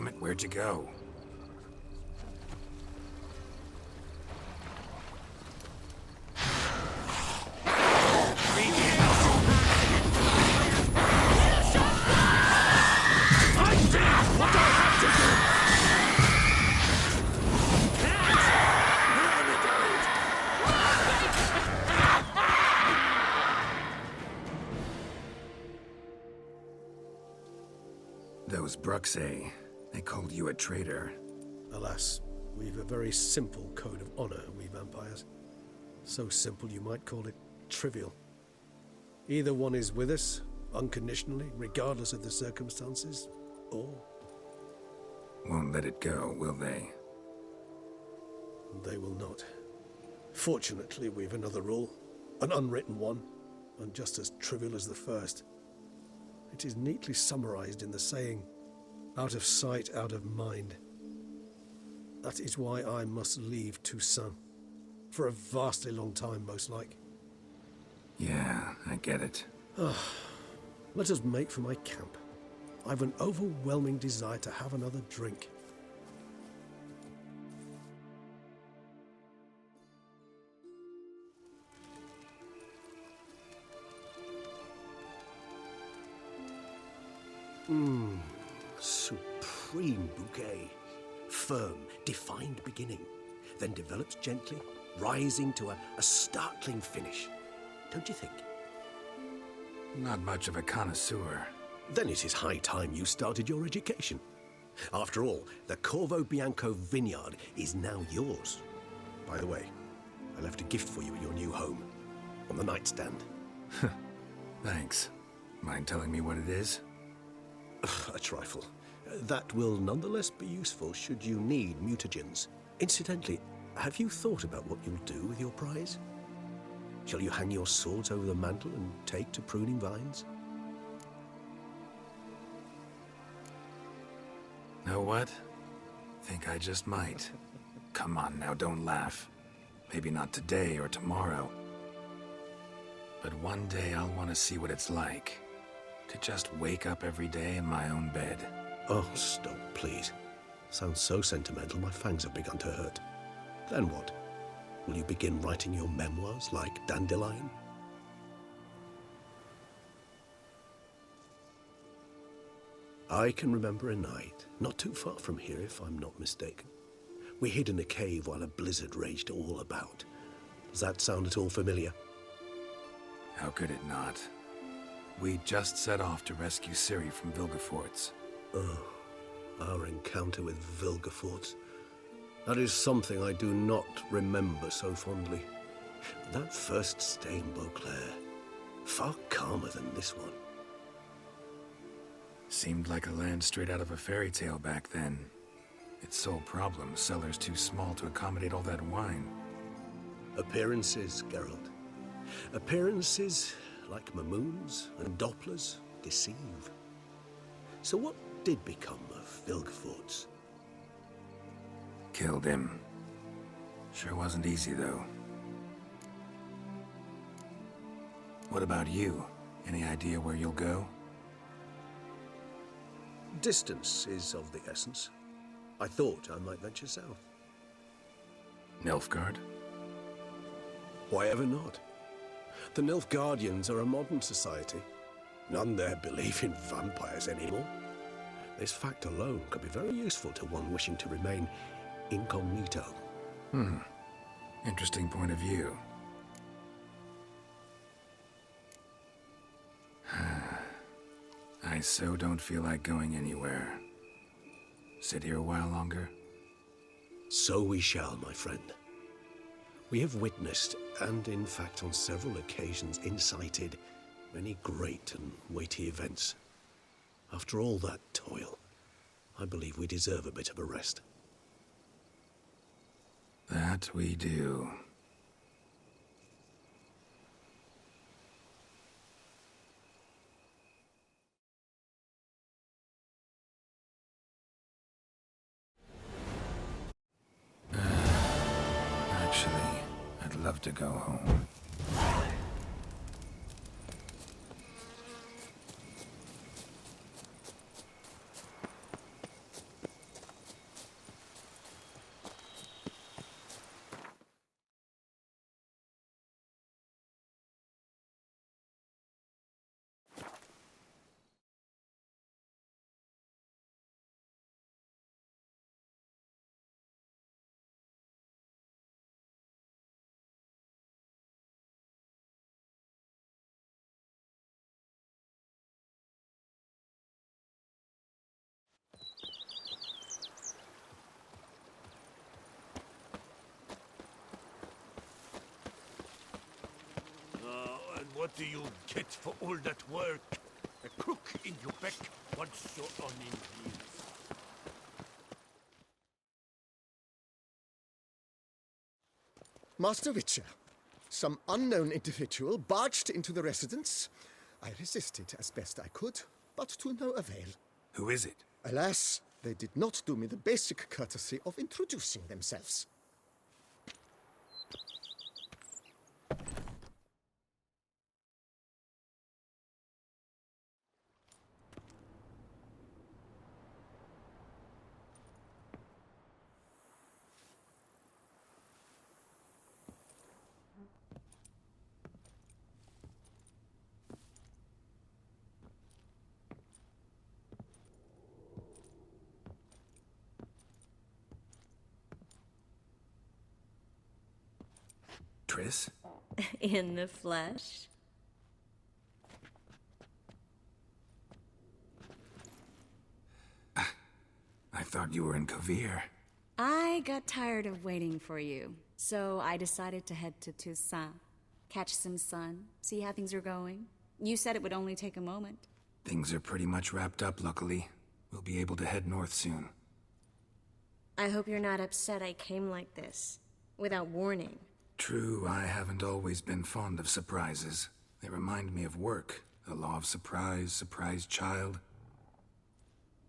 Damn it, where'd you go? Those Bruxae, they called you a traitor. Alas, we've a very simple code of honor, we vampires. So simple you might call it trivial. Either one is with us, unconditionally, regardless of the circumstances, or... Won't let it go, will they? They will not. Fortunately, we've another rule, an unwritten one, and just as trivial as the first. It is neatly summarized in the saying, out of sight, out of mind. That is why I must leave Toussaint. For a vastly long time, most like. Yeah, I get it. Let us make for my camp. I've an overwhelming desire to have another drink. Supreme bouquet. Firm, defined beginning, then develops gently, rising to a startling finish. Don't you think? Not much of a connoisseur. Then it is high time you started your education. After all, the Corvo Bianco vineyard is now yours. By the way, I left a gift for you at your new home, on the nightstand. Thanks. Mind telling me what it is? A trifle. That will nonetheless be useful should you need mutagens. Incidentally, have you thought about what you'll do with your prize? Shall you hang your swords over the mantle and take to pruning vines? Know what? Think I just might. Come on now, don't laugh. Maybe not today or tomorrow. But one day I'll want to see what it's like. To just wake up every day in my own bed. Oh, stop, please. Sounds so sentimental, my fangs have begun to hurt. Then what? Will you begin writing your memoirs like Dandelion? I can remember a night, not too far from here if I'm not mistaken. We hid in a cave while a blizzard raged all about. Does that sound at all familiar? How could it not? We just set off to rescue Ciri from Vilgefortz. Oh, our encounter with Vilgefortz. That is something I do not remember so fondly. That first stay in Beauclair, far calmer than this one. Seemed like a land straight out of a fairy tale back then. Its sole problem, cellars too small to accommodate all that wine. Appearances, Geralt. Appearances, like Mamoons and Dopplers, deceive. So what did become of Vilgefortz? Killed him. Sure wasn't easy, though. What about you? Any idea where you'll go? Distance is of the essence. I thought I might venture south. Nilfgaard? Why ever not? The Nilfgaardians are a modern society. None there believe in vampires anymore. This fact alone could be very useful to one wishing to remain incognito. Interesting point of view. I so don't feel like going anywhere. Sit here a while longer? So we shall, my friend. We have witnessed, and in fact on several occasions incited, many great and weighty events. After all that toil, I believe we deserve a bit of a rest. That we do. Actually, I'd love to go home. What do you get for all that work? A crook in your back once you're on in here. Master Witcher, some unknown individual barged into the residence. I resisted as best I could, but to no avail. Who is it? Alas, they did not do me the basic courtesy of introducing themselves. Triss? In the flesh? I thought you were in Kovir. I got tired of waiting for you, so I decided to head to Toussaint. Catch some sun, see how things are going. You said it would only take a moment. Things are pretty much wrapped up, luckily. We'll be able to head north soon. I hope you're not upset I came like this, without warning. True, I haven't always been fond of surprises. They remind me of work. The law of surprise, surprise child.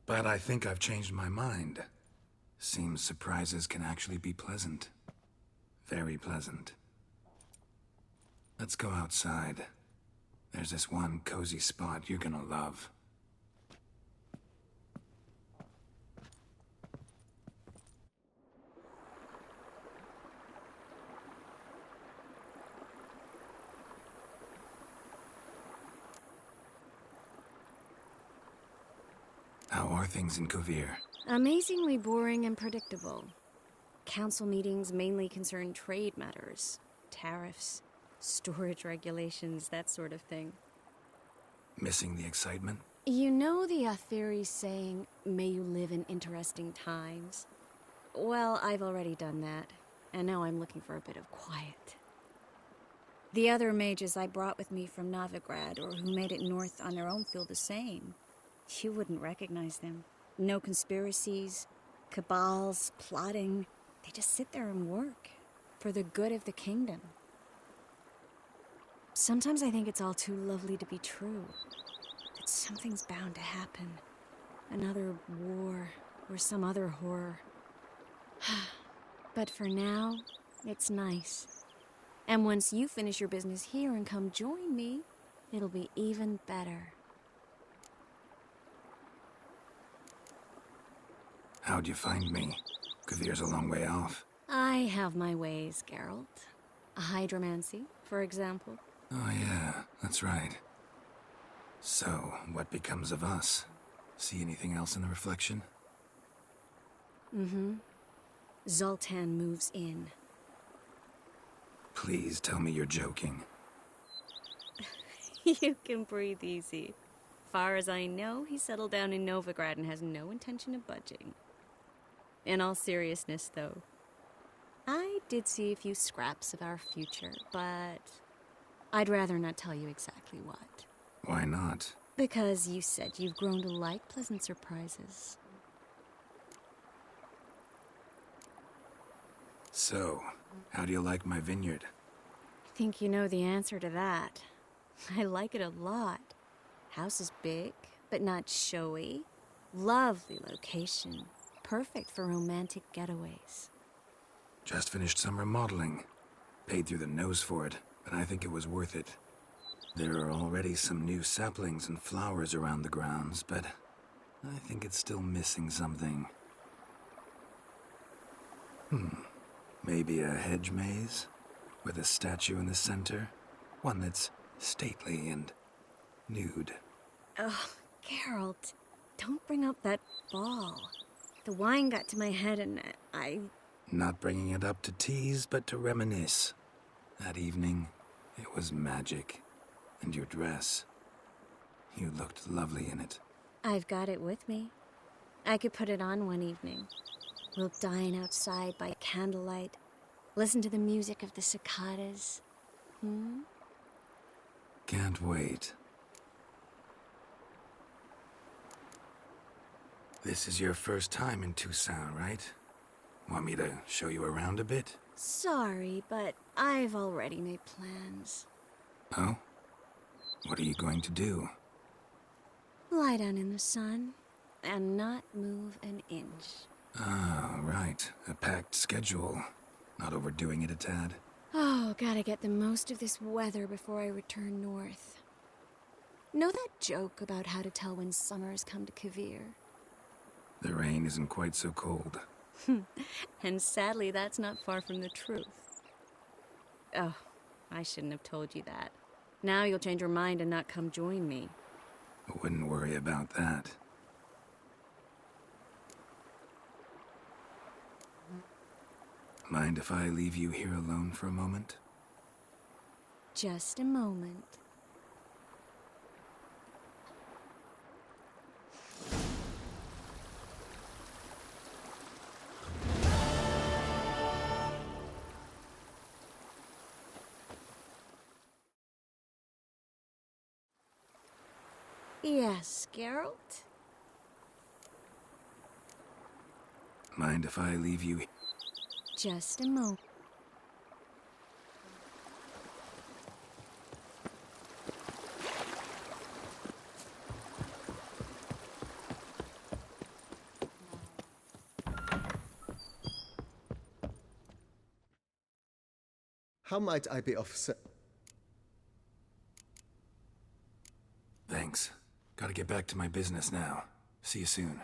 But I think I've changed my mind. Seems surprises can actually be pleasant. Very pleasant. Let's go outside. There's this one cozy spot you're gonna love. How are things in Kovir? Amazingly boring and predictable. Council meetings mainly concern trade matters, tariffs, storage regulations, that sort of thing. Missing the excitement? You know the Aetheri saying, may you live in interesting times? Well, I've already done that, and now I'm looking for a bit of quiet. The other mages I brought with me from Novigrad, or who made it north on their own, feel the same. You wouldn't recognize them. No conspiracies, cabals, plotting. They just sit there and work, for the good of the kingdom. Sometimes I think it's all too lovely to be true. That something's bound to happen. Another war, or some other horror. But for now, it's nice. And once you finish your business here and come join me, it'll be even better. How'd you find me? Kovir's a long way off. I have my ways, Geralt. Hydromancy, for example. Oh yeah, that's right. So, what becomes of us? See anything else in the reflection? Mm-hmm. Zoltan moves in. Please tell me you're joking. You can breathe easy. Far as I know, he settled down in Novigrad and has no intention of budging. In all seriousness, though, I did see a few scraps of our future, but I'd rather not tell you exactly what. Why not? Because you said you've grown to like pleasant surprises. So, how do you like my vineyard? I think you know the answer to that. I like it a lot. House is big, but not showy. Lovely location. Perfect for romantic getaways. Just finished some remodeling. Paid through the nose for it, but I think it was worth it. There are already some new saplings and flowers around the grounds, but I think it's still missing something. Maybe a hedge maze? With a statue in the center? One that's stately and nude. Oh, Geralt, don't bring up that ball. The wine got to my head and I... Not bringing it up to tease, but to reminisce. That evening, it was magic. And your dress. You looked lovely in it. I've got it with me. I could put it on one evening. We'll dine outside by candlelight. Listen to the music of the cicadas. Can't wait. This is your first time in Toussaint, right? Want me to show you around a bit? Sorry, but I've already made plans. Oh? What are you going to do? Lie down in the sun and not move an inch. Ah, right. A packed schedule. Not overdoing it a tad. Oh, gotta get the most of this weather before I return north. Know that joke about how to tell when summer has come to Kavir? The rain isn't quite so cold. And sadly, that's not far from the truth. Oh, I shouldn't have told you that. Now you'll change your mind and not come join me. I wouldn't worry about that. Mind if I leave you here alone for a moment? Just a moment. Yes, Geralt? Mind if I leave you? Just a moment. How might I be of Thanks. Gotta get back to my business now. See you soon.